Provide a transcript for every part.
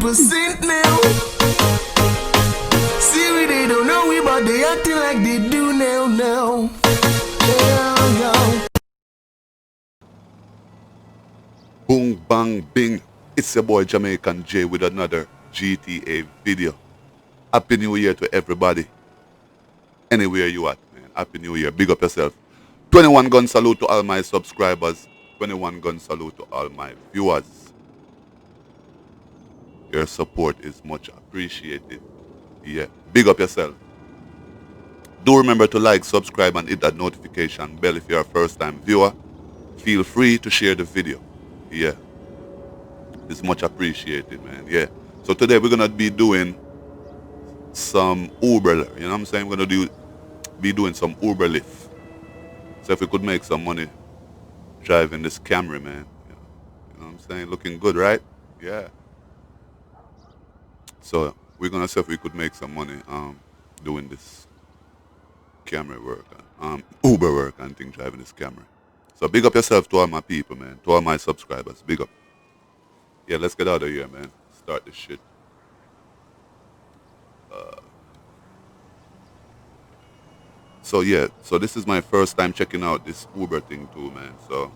100% now. See we they don't know we but they acting like they do now. Yeah. Boom, bang, bing. It's your boy Jamaican J with another GTA video. Happy New Year to everybody. Anywhere you at, man. Happy New Year. Big up yourself. 21 gun salute to all my subscribers. 21 gun salute to all my viewers. Your support is much appreciated. Yeah. Big up yourself. Do remember to like, subscribe, and hit that notification bell if you're a first-time viewer. Feel free to share the video. Yeah. It's much appreciated, man. Yeah. So today we're gonna be doing some Uber. You know what I'm saying? We're gonna be doing some Uber lift. So if we could make some money driving this Camry, man. You know what I'm saying? Looking good, right? Yeah. So we're gonna see if we could make some money doing this Camry work, Uber work and thing, driving this Camry. So big up yourself to all my people, man. To all my subscribers. Big up. Yeah, let's get out of here, man. Start this shit. So yeah, so this is my first time checking out this Uber thing too, man. So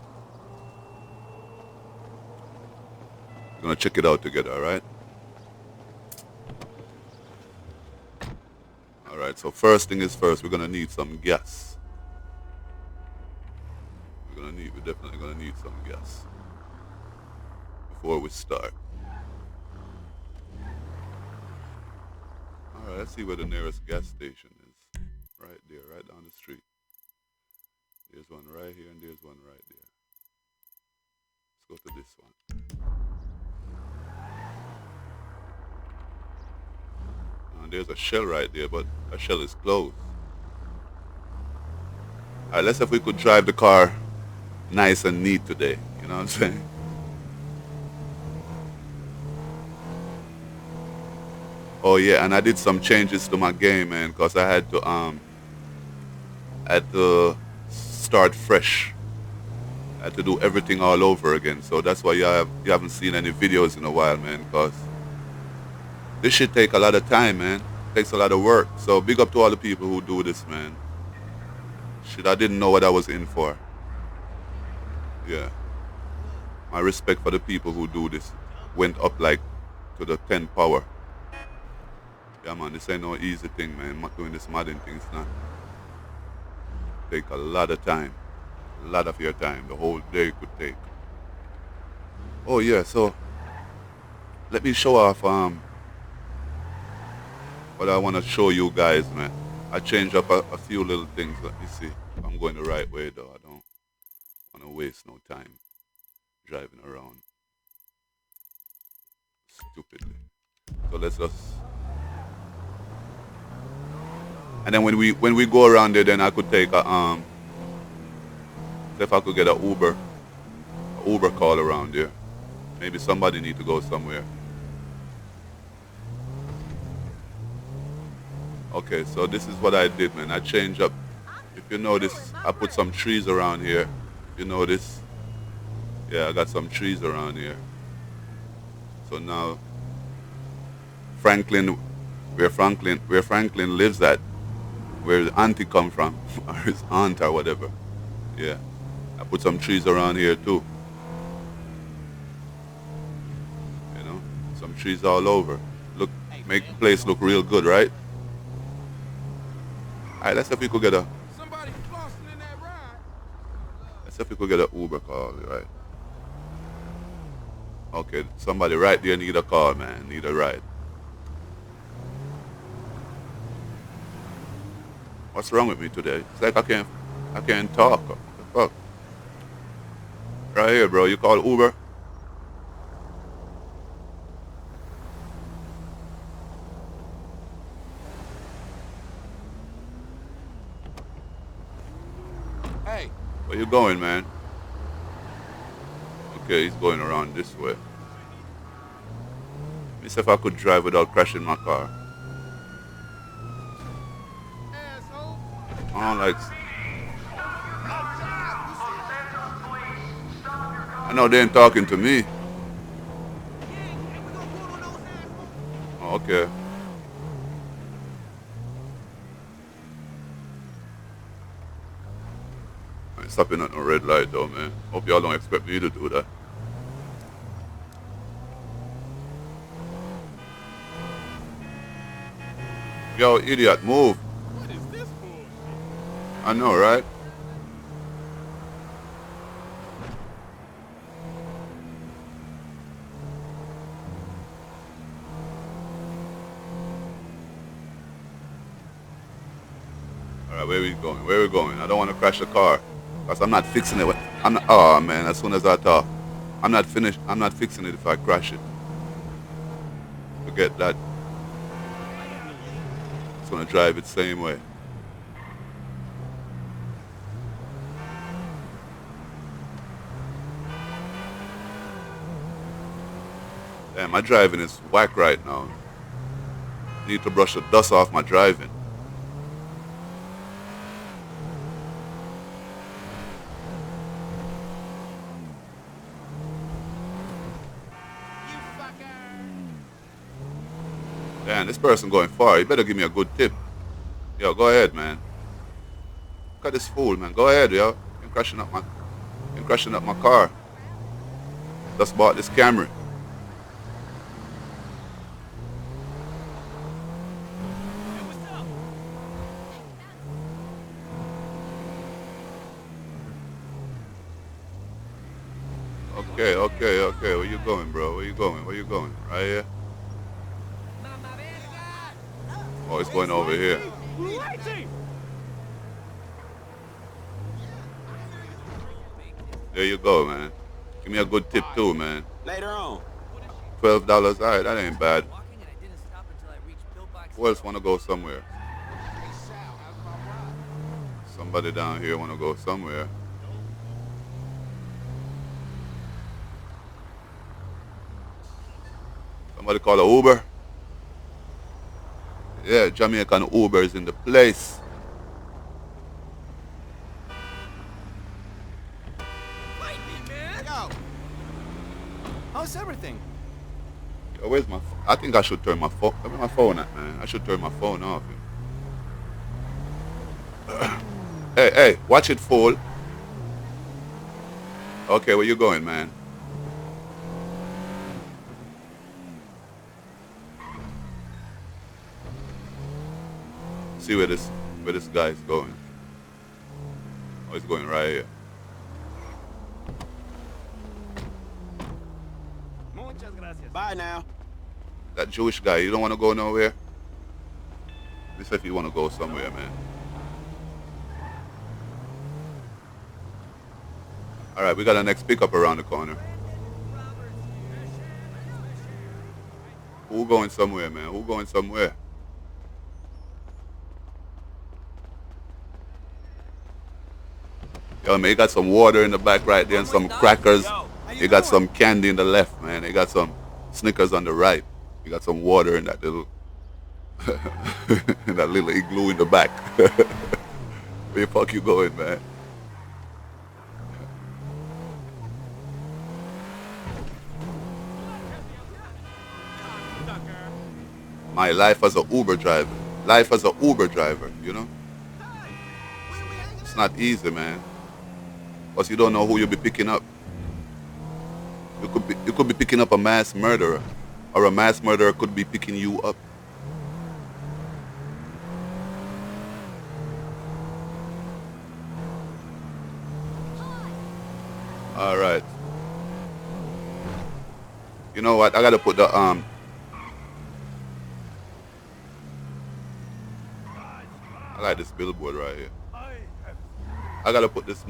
we're gonna check it out together, alright? Alright, so first thing is first, we're gonna need some gas. We're definitely gonna need some gas before we start. Alright, let's see where the nearest gas station is. Right there, right down the street. There's one right here and there's one right there. Let's go to this one. And there's a Shell right there, but a Shell is closed. Alright, let's see if we could drive the car nice and neat today. You know what I'm saying? Oh yeah, and I did some changes to my game, man, because I had to start fresh. I had to do everything all over again. So that's why you haven't seen any videos in a while, man, because this shit take a lot of time, man. It takes a lot of work. So big up to all the people who do this, man. Shit, I didn't know what I was in for. Yeah. My respect for the people who do this went up like to the 10 power. Yeah, man, this ain't no easy thing, man. Doing this modding thing, it's not. Take a lot of time. A lot of your time. The whole day could take. Oh, yeah, so let me show off what I want to show you guys, man. I changed up a few little things. Let me see. I'm going the right way, though. I don't want to waste no time driving around stupidly. So let's just... And then when we go around there, then I could take a if I could get a Uber call around there. Maybe somebody need to go somewhere. Okay, so this is what I did, man. I changed up. If you notice, I put some trees around here. If you notice, yeah, I got some trees around here. So now where Franklin lives at, where his auntie come from, or his aunt or whatever. Yeah. I put some trees around here too. You know, some trees all over. Look, make the place look real good, right? Alright, let's see if we could get a... Somebody flossing in that ride. Let's see if we could get an Uber call, right? Okay, somebody right there need a call, man. Need a ride. What's wrong with me today? It's like I can't talk. What the fuck? Right here, bro. You call Uber? Hey. Where you going, man? Okay, he's going around this way. Let me see if I could drive without crashing my car. Asshole. I don't like... I know they ain't talking to me. Okay. I ain't stopping at no red light though, man. Hope y'all don't expect me to do that. Yo, idiot, move. What is this bullshit? I know, right? Alright, where we going? Where we going? I don't want to crash the car. Because I'm not fixing it. I'm not, oh man, as soon as I talk. I'm not fixing it if I crash it. Forget that. It's gonna drive it same way. Damn, my driving is whack right now. Need to brush the dust off my driving. You fucker! Damn, this person going far. You better give me a good tip. Yo, go ahead, man. Look at this fool, man. Go ahead, yo. You're crashing up my car. Just bought this Camry. Okay. Where you going, bro? Where you going? Right here? Oh, it's going over here. There you go, man. Give me a good tip too, man. Later on. $12. Alright, that ain't bad. Who else wanna go somewhere? Hey, Sal, how's my ride? Somebody down here wanna go somewhere. Somebody call a Uber? Yeah, Jamaican Uber is in the place. Yo, How's everything? Yo, where's my phone? I think I should turn my phone. Where's my phone at, man? I should turn my phone off. Hey, watch it fall. Okay, where you going, man? See where this guy is going. Oh, he's going right here. Muchas gracias. Bye now. That Jewish guy, you don't want to go nowhere? This if you want to go somewhere, man. All right, we got our next pickup around the corner. Who going somewhere, man? Who going somewhere? Yo, man, you got some water in the back right there and some crackers. You got some candy in the left, man. You got some Snickers on the right. You got some water in that little in that little igloo in the back. Where the fuck you going, man? My life as a Uber driver. Life as a Uber driver, you know? It's not easy, man. Because you don't know who you'll be picking up. You could be picking up a mass murderer. Or a mass murderer could be picking you up. All right. You know what? I gotta put the I like this billboard right here. I gotta put this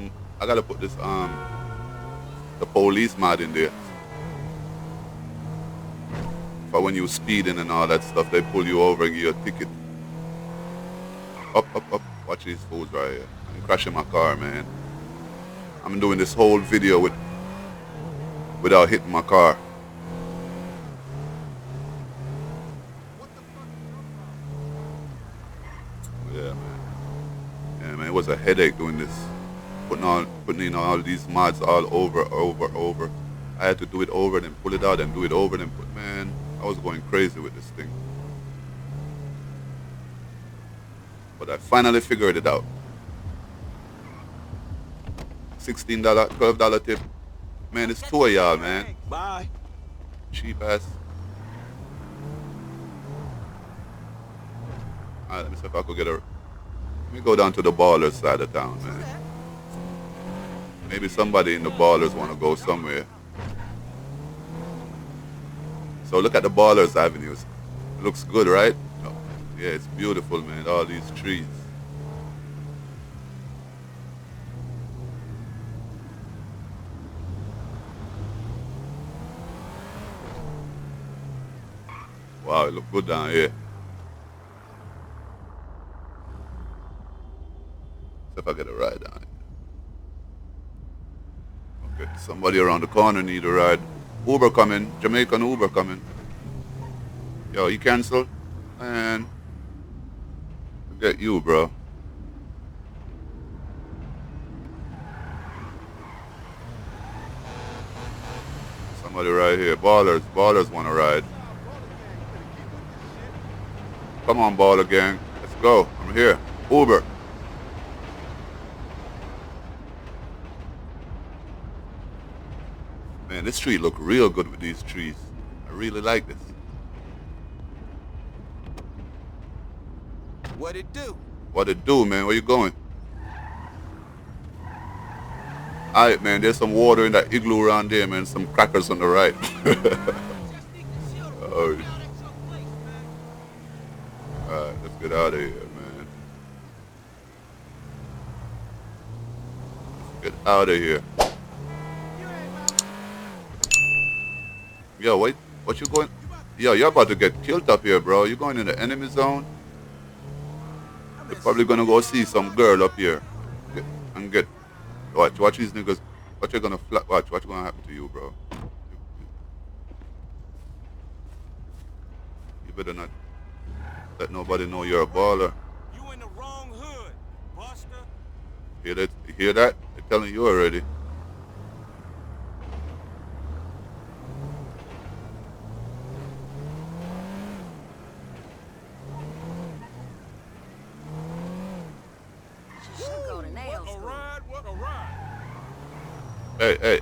the police mod in there. For when you speeding and all that stuff, they pull you over and give you a ticket. Up. Watch these fools right here. I'm crashing my car, man. I'm doing this whole video without hitting my car. Yeah, man, it was a headache doing this. Putting in all these mods all over. I had to do it over, then pull it out, and do it over, then man, I was going crazy with this thing. But I finally figured it out. $16, $12 tip. Man, it's two of y'all, man. Bye. Cheap ass. Alright, let me see if I could get a... Let me go down to the Ballers side of town, man. Maybe somebody in the Ballers want to go somewhere. So look at the Ballers Avenues. It looks good, right? Oh, yeah, it's beautiful, man. All these trees. Wow, it look good down here. See if I get a ride down here. Okay, somebody around the corner need a ride. Uber coming, Jamaican Uber coming. Yo, you cancel? Man, forget you, bro. Somebody right here. Ballers want to ride. Come on, Baller Gang. Let's go. I'm here. Uber. Man, this tree look real good with these trees. I really like this. What it do? What it do, man? Where you going? Alright, man. There's some water in that igloo around there, man. Some crackers on the right. Oh, alright, let's get out of here, man. Let's get out of here. Yo, wait. What you going? Yo, you're about to get killed up here, bro. You going in the enemy zone? You're probably gonna go see some girl up here. Get. Watch these niggas. Watch you gonna watch what's gonna happen to you, bro. You better not let nobody know you're a baller. You in the wrong hood, Buster. Hear that? You hear that? They're telling you already. What a ride.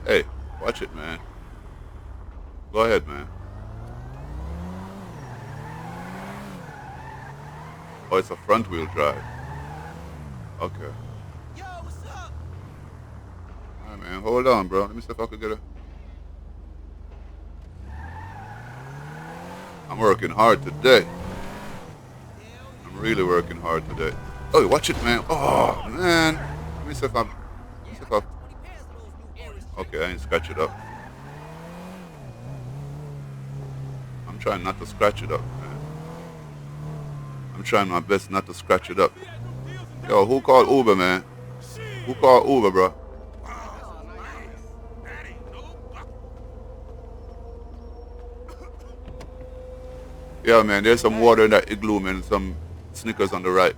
Hey. Watch it, man. Go ahead, man. Oh, it's a front wheel drive. Okay. Yo, what's up? All right, man. Hold on, bro. Let me see if I could get a... I'm working hard today. I'm really working hard today. Oh, watch it, man. Oh, man. Let me see if I'm... Okay, I ain't scratch it up. I'm trying not to scratch it up, man. I'm trying my best not to scratch it up. Yo, who called Uber, man? Who called Uber, bro? Yeah, man, there's some water in that igloo, man, and some Snickers on the right.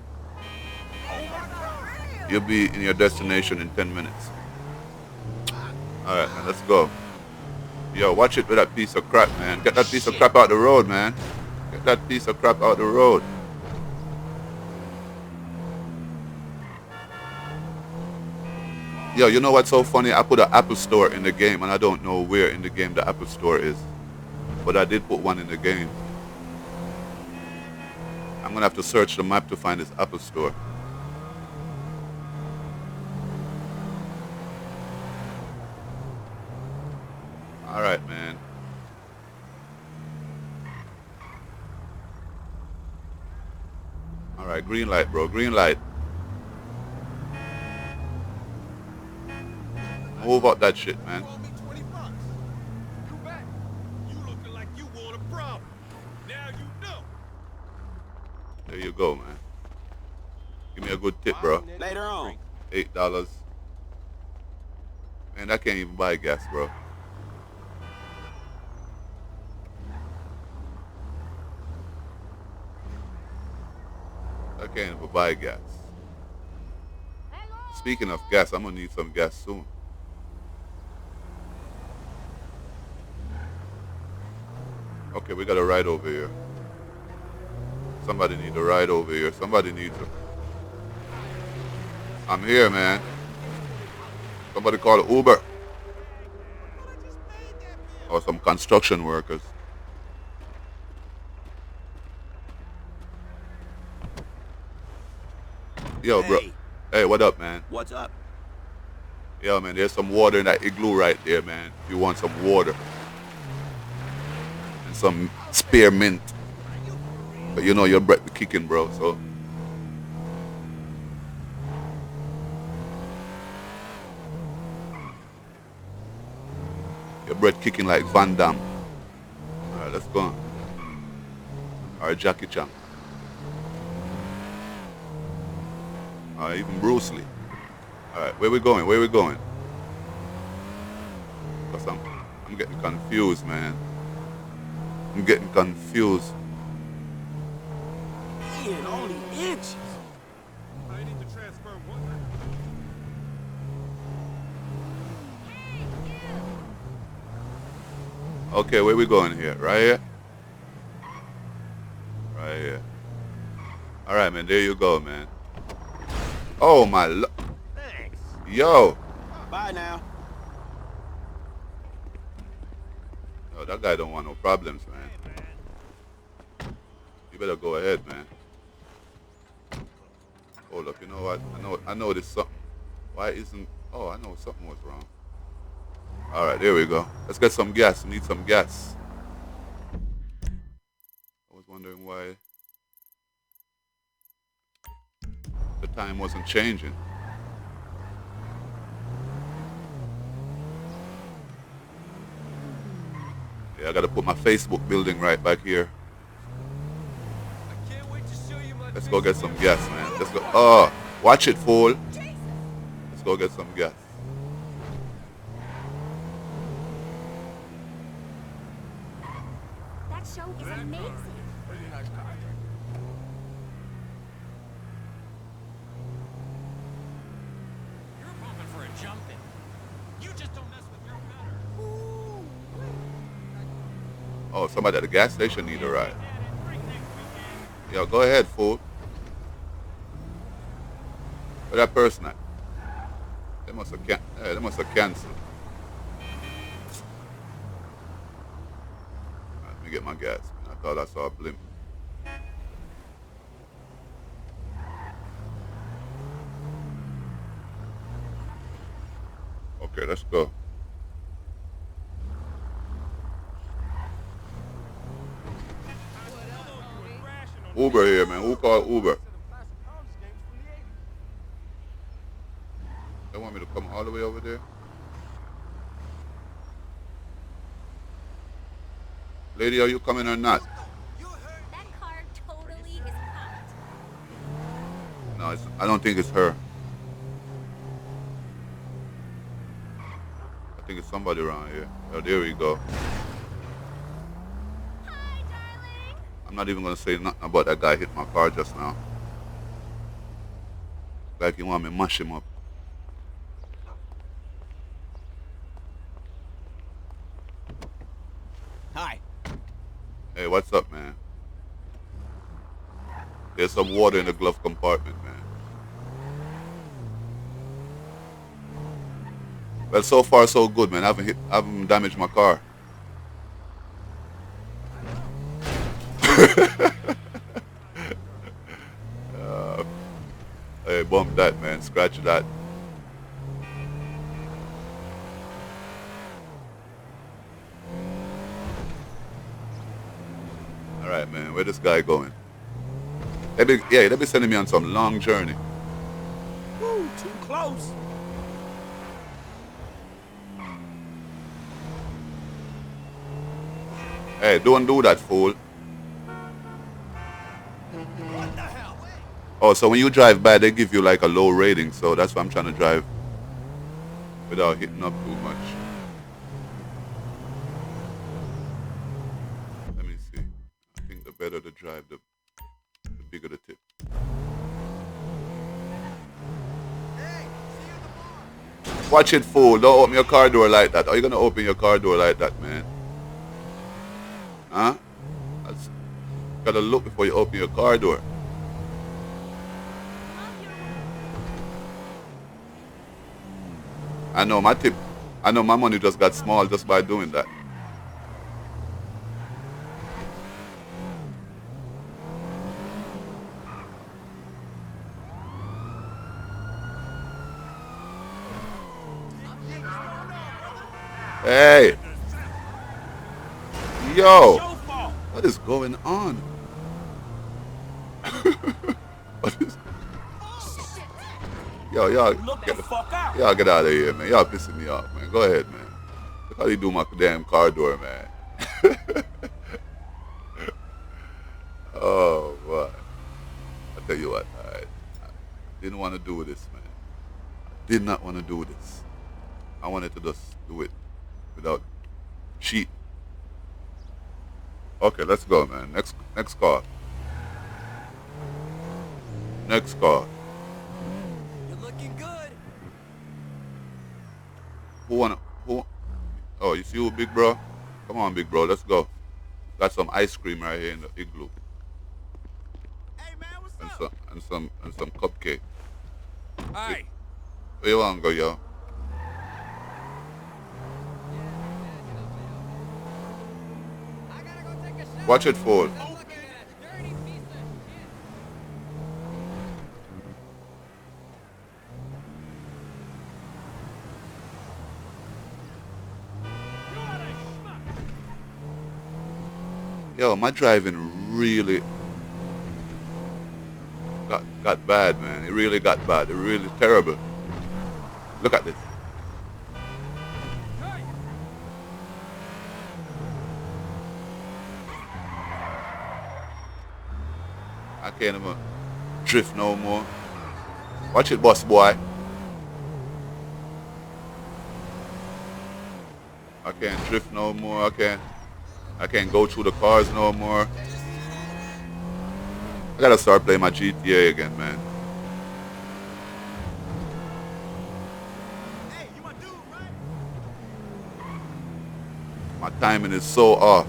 You'll be in your destination in 10 minutes. Alright, man, let's go. Yo, watch it with that piece of crap, man. Get that piece of crap out the road, man. Get that piece of crap out the road. Yo, you know what's so funny? I put an Apple Store in the game, and I don't know where in the game the Apple Store is. But I did put one in the game. I'm gonna have to search the map to find this Apple Store. All right, man. All right, green light, bro. Green light. Move up that shit, man. Owe me $20. You back. You looking like you want a problem. Now you know. There you go, man. Give me a good tip, bro. Later on. $8. Man, I can't even buy gas, bro. I can't even buy gas. Speaking of gas, I'm gonna need some gas soon. Okay, we got a ride over here. Somebody need a ride over here. Somebody needs a... I'm here, man. Somebody call Uber. Or some construction workers. Yo, bro. Hey, Hey, what up, man? what's up? Yo, man, there's some water in that igloo right there, man. If you want some water. And some spearmint. But you know your breath be kicking, bro, so. Your breath kicking like Van Damme. Alright, let's go on. Alright, Jackie Chan. Alright, even Bruce Lee. Alright, where we going? Where we going? Cause I'm getting confused, man. I'm getting confused. Man, only inches. I need to transfer one. Okay, where we going here? Right here? Right here. Alright, man, there you go, man. Oh, my Thanks. Yo! Bye now. Oh, that guy don't want no problems, man. You better go ahead, man. Hold up, you know what? I know there's something. Why isn't... Oh, I know something was wrong. Alright, there we go. Let's get some gas. We need some gas. I was wondering why the time wasn't changing. Yeah, I gotta put my Facebook building right back here. I can't wait to show you my Let's go get some gas, man. Let's go. Oh, watch it, fool. Let's go get some gas. That show is amazing. Pretty nice car. You're pumping for a jumping. You just don't mess with your better. Oh, somebody at the gas station need a ride. Yo, go ahead, fool. Where that person at? They must have they must have canceled. Alright, let me get my gas, man. I thought I saw a blimp. Okay, let's go. Uber here, man. Who called Uber? They want me to come all the way over there? Lady, are you coming or not? That car totally is packed. No, I don't think it's her. I think it's somebody around here. Oh, there we go. Hi, darling. I'm not even going to say nothing about that guy hit my car just now. Like he want me to mash him up. Hi. Hey, what's up, man? There's some water in the glove compartment, man. Well, so far so good, man. I haven't damaged my car. Hey, bump that, man. Scratch that. All right, man. Where this guy going? They be sending me on some long journey. Woo, too close. Hey, don't do that, fool. What the hell? Oh, so when you drive by, they give you like a low rating. So that's why I'm trying to drive without hitting up too much. Let me see. I think the better the drive, the bigger the tip. Watch it, fool. Don't open your car door like that. Are you going to open your car door like that, man? Huh? Gotta look before you open your car door. I know my tip. I know my money just got small just by doing that. Hey, yo, Your fault. what is going on? What is? Yo, Look the fuck out. y'all get out of here, man. Y'all pissing me off, man. Go ahead, man. Look how you do my damn car door, man. Oh, boy. I tell you what, I didn't want to do this, man. I did not want to do this. I wanted to just do it without cheat. Okay, let's go, man. Next car. Next car. You're looking good. Who? Oh, you see who, big bro? Come on, big bro. Let's go. Got some ice cream right here in the igloo, Hey, man, what's and up? some cupcake. Aye. Where you want to go, yo? I gotta go take a shower. Watch it fall. I'm looking at a dirty piece of shit. Yo, my driving really got bad, man. It really got bad. It really terrible. Look at this. Hey. I can't even drift no more. Watch it, boss boy. I can't drift no more. I can't go through the cars no more. I gotta start playing my GTA again, man. Hey, you my dude, right? My timing is so off.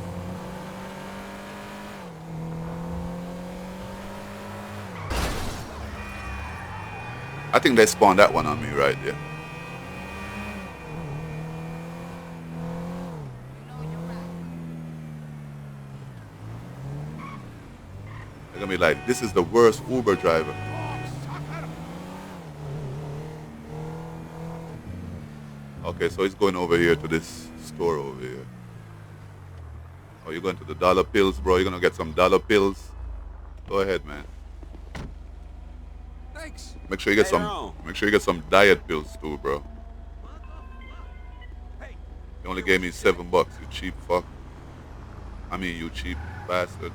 I think they spawned that one on me right there. They're gonna be like, this is the worst Uber driver. Okay, so he's going over here to this store over here. Oh, you're going to the dollar pills, bro? You're gonna get some dollar pills? Go ahead, man. Thanks. Make sure you get Later some. on. Make sure you get some diet pills too, bro. Hey, You only gave me $7, you cheap fuck. I mean, you cheap bastard.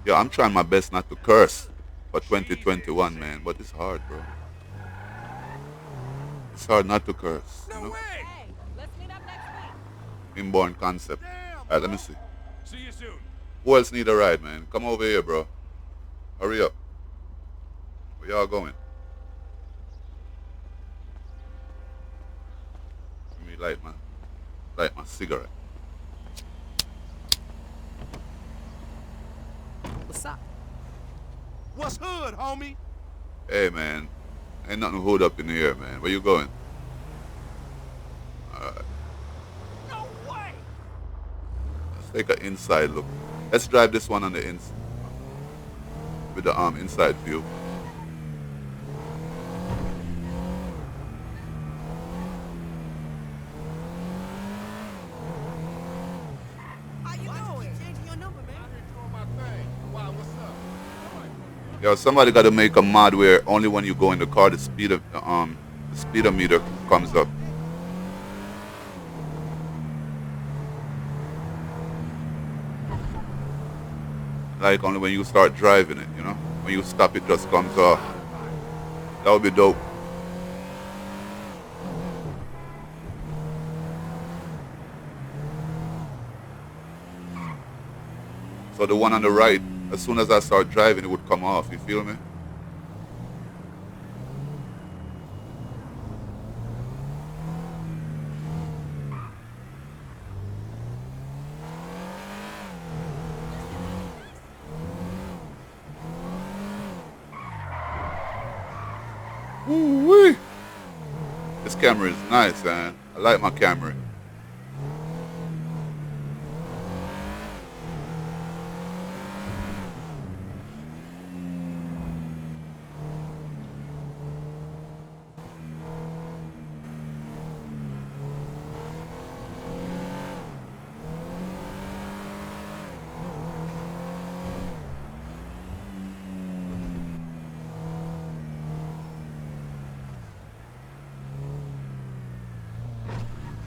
Yo, I'm trying my best not to curse for 2021, man, but it's hard, bro. It's hard not to curse, you No know? way. Hey, let's meet up next week. Inborn concept. Damn. All right, let me see. See you soon. Who else need a ride, man? Come over here, bro. Hurry up. Where y'all going? Let me light my cigarette. What's up? what's hood, homie? Hey, man. Ain't nothing hood up in here, man. Where you going? Alright. No way. Let's take an inside look. Let's drive this one on the inside. With the inside view. How you doing? Changing your number, man. Yo, somebody got to make a mod where only when you go in the car the speedometer comes up. Like only when you start driving it, you know? When you stop it just comes off. That would be dope. So the one on the right, as soon as I start driving, it would come off. You feel me? Ooh-wee. This camera is nice, man. I like my camera.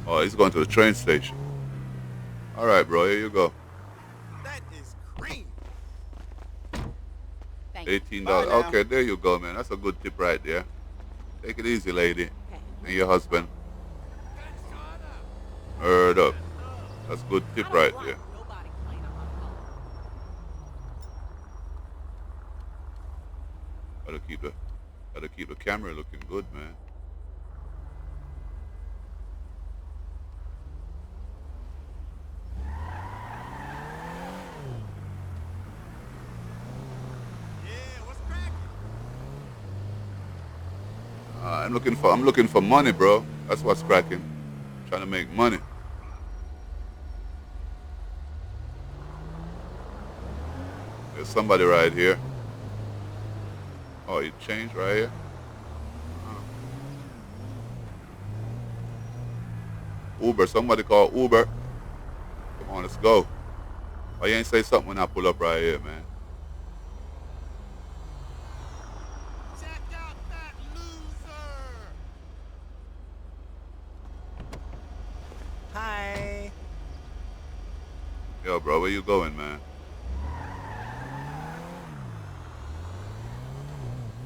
Oh, he's going to the train station. All right, bro, here you go. That is green. Thank you. $18. Bye now. Okay, there you go, man. That's a good tip right there. Take it easy, lady. Okay. And your husband. Heard up. That's a good tip right there. Nobody playing on my phone. Gotta keep the camera looking good, man. Yeah, what's cracking? I'm looking for money, bro. That's what's cracking. Trying to make money. There's somebody right here. Oh, you changed right here? Uber, somebody call Uber. Come on, let's go. Why you ain't say something when I pull up right here, man? Check out that loser! Hi. Yo, bro, where you going, man?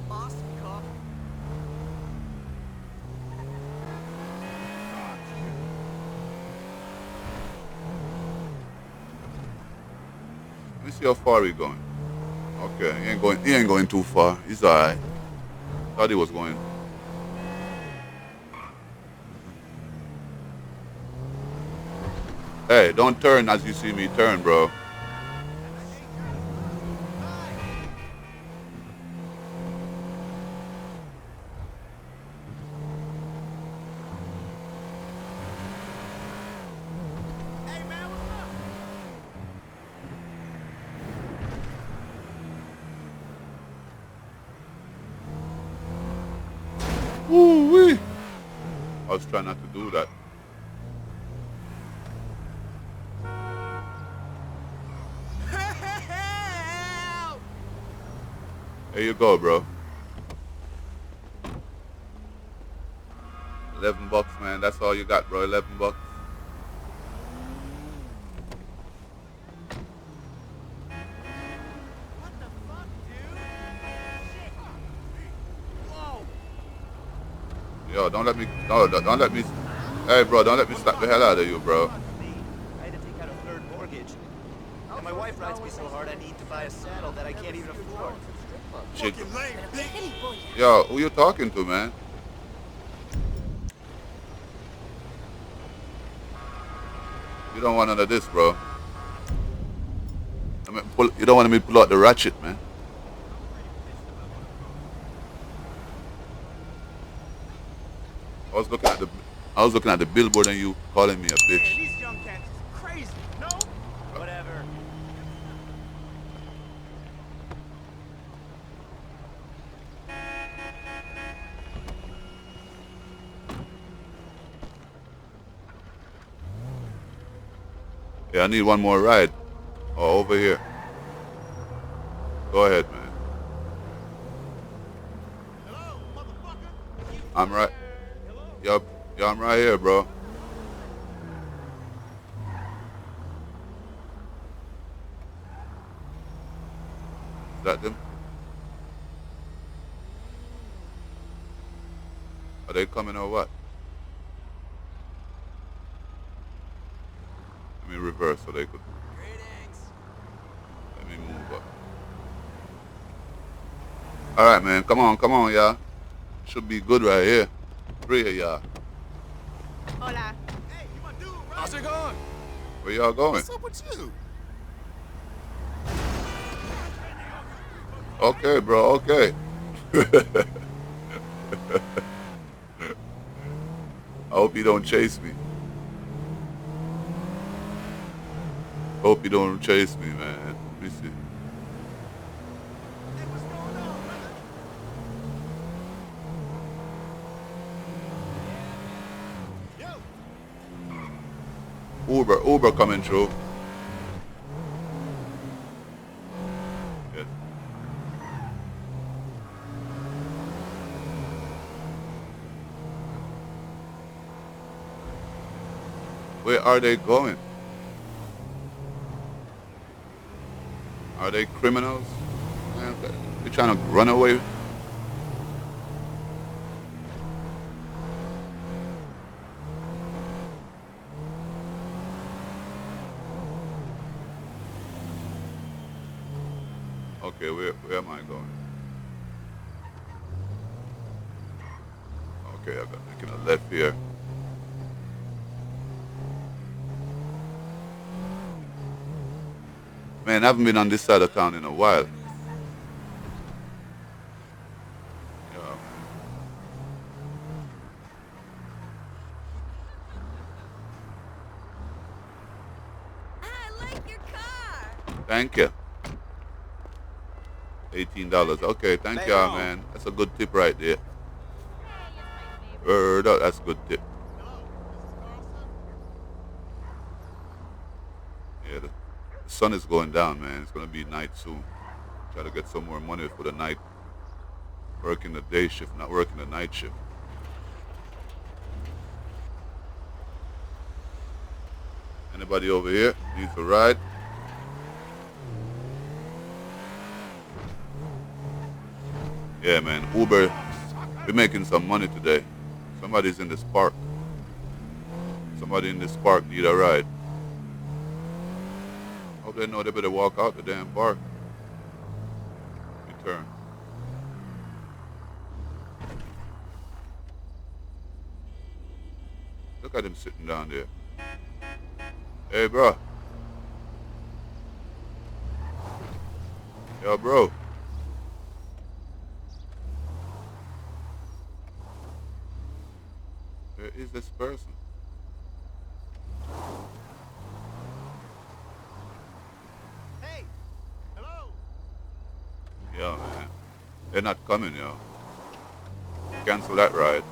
Boss, coffee. Let me see how far he going. Okay, he ain't going too far. He's alright. Thought he was going. Hey, don't turn as you see me turn, bro. Hey man, what's up? Woo-wee. I was trying not to do that. Help! There you go, bro. $11, man. That's all you got, bro. $11. What the fuck, dude? Shit! Whoa! Yo, don't let me. No, don't let me. Hey, bro, don't let me slap the hell out of you, bro. I had to take out a third mortgage. And my wife rides me so hard I need to buy a saddle that I can't even afford. Shit. Fucking lame, bitch! Yo, who you talking to, man? You don't want none of this, bro. You don't want me to pull out the ratchet, man. I was looking at the billboard and you calling me a Man, bitch. these young cats is crazy, no? Whatever. Yeah, I need one more ride. Oh, over here. Go ahead, man. Hello, motherfucker? I'm right. Hello? Yup. Yeah, I'm right here, bro. Is that them? Are they coming or what? Let me reverse so they could. Greetings. Let me move up. All right, man. Come on, y'all. Should be good right here. 3 of y'all. Hola. Hey, you my dude, right? How's it going? Where y'all going? What's up with you? Okay, bro. Okay. I hope you don't chase me. Hope you don't chase me, man. Let me see. Hey, what's going on, brother? Yo! Uber coming through. Yes. Where are they going? Are they criminals? Man, they're trying to run away. Okay, where am I going? Okay, I got making a left here. Man, I haven't been on this side of town in a while. Yeah. I like your car. Thank you. $18. Okay, thank Later y'all, on. man. That's a good tip right there. Hey, it's my favorite. That's a good tip. Yeah, the sun is going down, man. It's gonna be night soon. Try to get some more money for the night. Working the day shift, not working the night shift. Anybody over here needs a ride? Yeah, man. Uber, we're making some money today. Somebody's in this park. Somebody in this park need a ride. Hope they know they better walk out the damn park. Return. Look at him sitting down there. Hey, bro. Yo, bro. Where is this person? Hey! Hello! Yo, man. They're not coming, yo. Cancel that ride.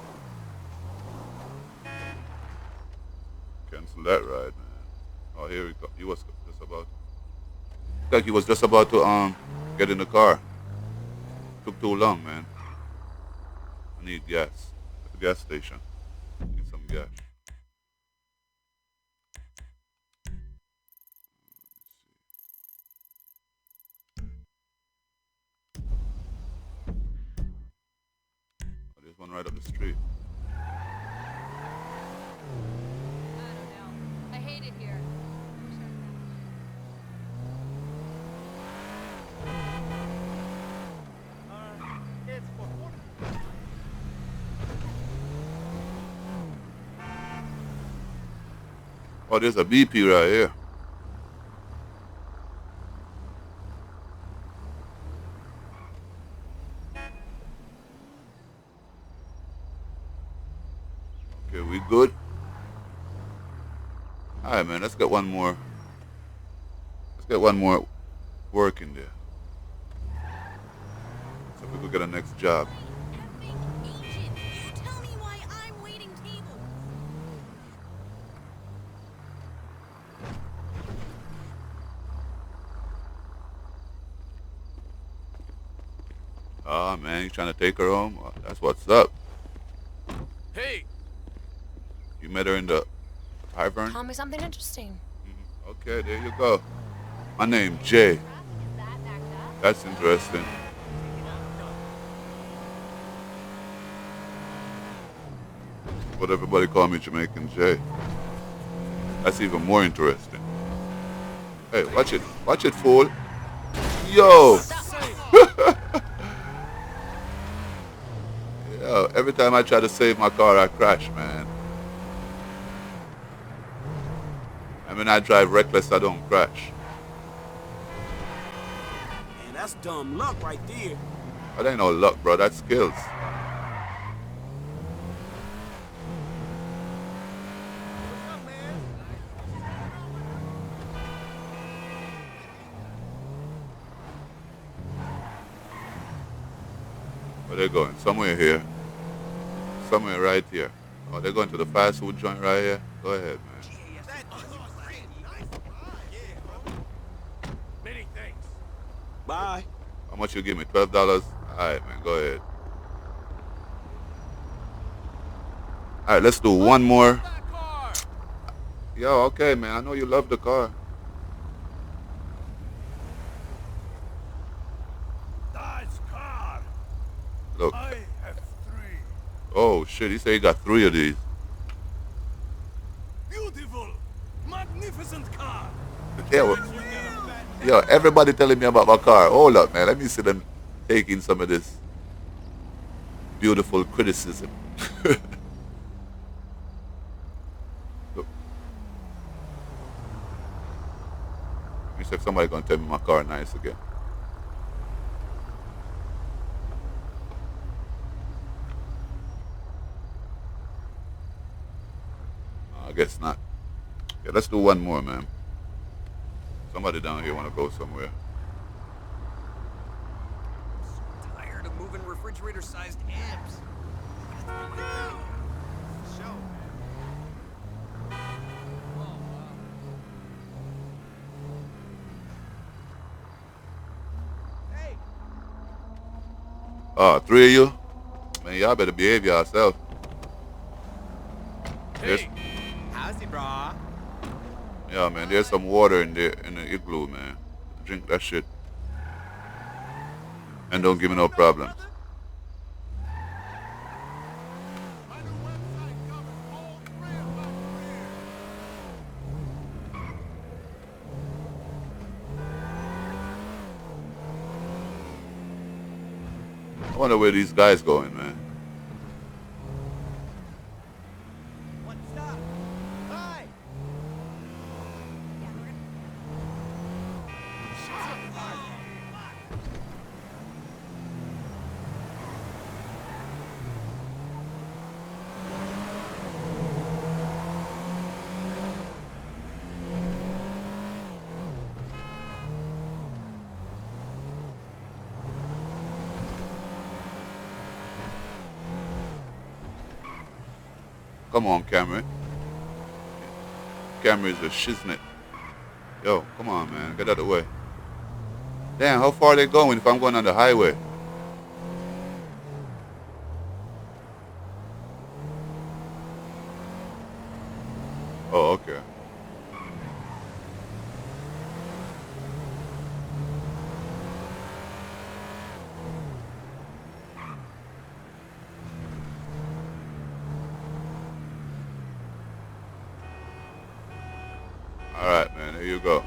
Cancel that ride, man. Oh, here he go. He was just about. Like he was just about to get in the car. Took too long, man. I need gas. At the gas station. Need some gas. Oh, there's one right up the street. I don't know. I hate it here. It's for water. Oh, there's a BP right here. Okay, we good? Alright, man, let's get one more. Let's get one more work in there. So we could get a next job. Effing agent. You tell me why I'm waiting tables. Ah, man, you trying to take her home? Oh, that's what's up. Hey! You met her in the tavern? Tell me something interesting. Okay, there you go. My name Jay. Traffic is that backed up? That's interesting. But everybody call me Jamaican Jay. That's even more interesting. Hey, watch it, fool. Yo! Yo, every time I try to save my car, I crash, man. I mean, I drive reckless, I don't crash. Man, that's dumb luck right there. That ain't no luck, bro. That's skills. Where they going? Somewhere here. Somewhere right here. Oh, they're going to the fast food joint right here? Go ahead, man. Many thanks. Bye. How much you give me? $12? Alright, man, go ahead. Alright, let's do one more. That car. Yo, okay, man. I know you love the car. Nice car. Look. I have 3. Oh, shit. He said he got 3 of these. Beautiful, magnificent car. Yeah, well, yo, everybody telling me about my car. Hold up, man. Let me see them taking some of this beautiful criticism. Look. Let me see if somebody gonna tell me my car nice again. I guess not. Yeah, let's do one more, man. Somebody down here wanna go somewhere. Tired of moving refrigerator-sized amps. Hey, 3 of you? Man, y'all better behave yourself. There's, Hey, how's it, brah? yeah, man, there's some water in there in the igloo, man. Drink that shit. And don't give me no problems. my new website covers all 3 of my careers. I wonder where these guys going, man. One stop. Hi. Come on, Cameron. Cameron is a shiznit. Yo, come on, man. Get out of the way. Damn, how far are they going if I'm going on the highway? Oh, okay. All right, man. Here you go.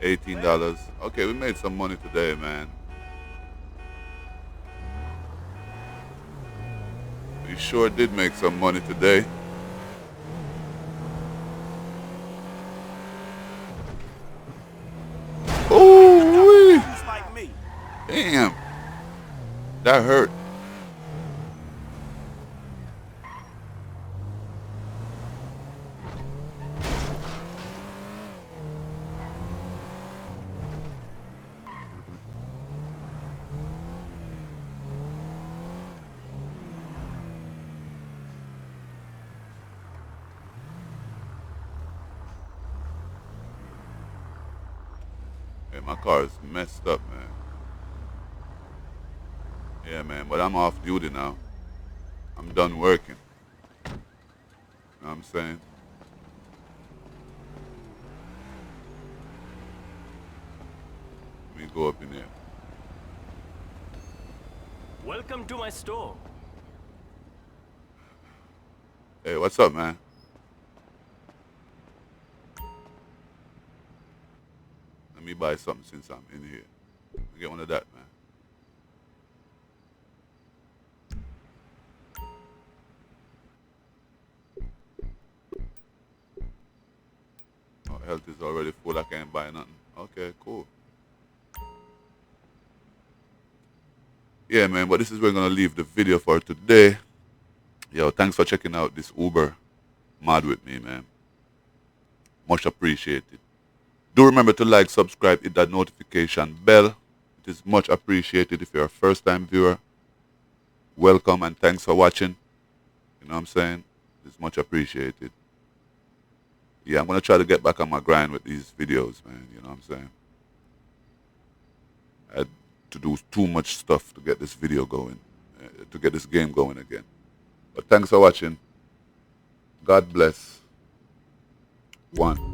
$18. Okay, we made some money today, man. We sure did make some money today. Ooh, Just like me. damn. That hurt. Hey, my car is messed up, man. Yeah, man, but I'm off duty now. I'm done working. You know what I'm saying? Let me go up in there. Welcome to my store. Hey, what's up, man? Let me buy something since I'm in here. Get one of that, man. Oh, health is already full. I can't buy nothing. Okay, cool. Yeah, man, but this is where we're going to leave the video for today. Yo, thanks for checking out this Uber mod with me, man. Much appreciated. Do remember to like, subscribe, hit that notification bell. It is much appreciated. If you're a first-time viewer, welcome and thanks for watching. You know what I'm saying? It's much appreciated. Yeah, I'm going to try to get back on my grind with these videos, man. You know what I'm saying? I had to do too much stuff to get this video going, to get this game going again. But thanks for watching. God bless. One.